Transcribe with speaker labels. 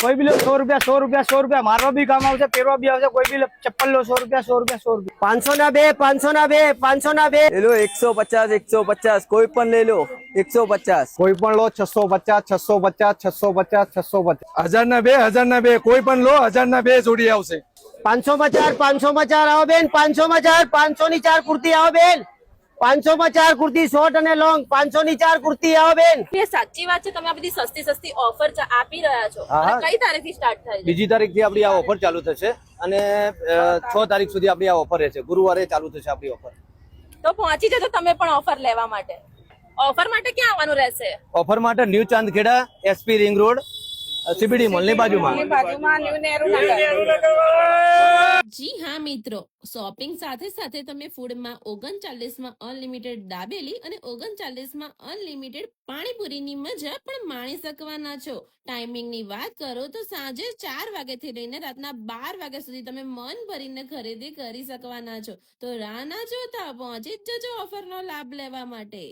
Speaker 1: कोई भी लो 100 रुपया 100 रुपया 100 रुपया मारवा भी काम आवશે પહેરવા भी આવશે कोई भी चप्पल लो 100 रुपया 100 रुपया 100 रुपया
Speaker 2: 500 ના બે 500 ના બે 500 ના બે
Speaker 3: ले लो 150 कोई पण ले लो 150
Speaker 1: कोई पण लो 650 650 650 650
Speaker 4: 1000 ના બે કોઈ પણ લો 1000 ના બે જોડી આવશે
Speaker 2: 500 માં 4 આવો બેન 500 માં 4 500 ની 4 કુર્તી આવો બેન 500 માં 4 કુર્તી શોર્ટ અને લોંગ 500 ની 4 કુર્તી આવો બેન
Speaker 5: એ સાચી વાત છે તમે આ બધી સસ્તી સસ્તી ઓફર આપી રહ્યા છો અને કઈ તારીખથી સ્ટાર્ટ થાય છે?
Speaker 1: બીજી તારીખથી આપણી આ ઓફર ચાલુ થશે અને 6 તારીખ સુધી આપણી આ ઓફર રહેશે ગુરુવારે ચાલુ થશે આપણી ઓફર
Speaker 5: તો પહોંચી જજો તમે પણ ઓફર લેવા માટે ઓફર માટે ક્યાં આવવાનું રહેશે?
Speaker 1: ઓફર માટે new Chandkheda SP ring road CBD મોલની બાજુમાં
Speaker 5: ન્યૂ નહેરુ
Speaker 6: જી હા મિત્રો, શોપિંગ સાથે સાથે તમે ફૂડમાં 39માં અનલિમિટેડ દાબેલી અને 39માં અનલિમિટેડ પાણીપુરીની મજા પણ માણી શકવાના છો. ટાઈમિંગની વાત કરો તો સાંજે 4 વાગ્યાથી લઈને રાતના 12 વાગ્યા સુધી તમે મન ભરીને ખરીદી કરી શકવાના છો. તો રાહ ના જોતા પહોંચી જ જજો ઓફરનો લાભ લેવા માટે.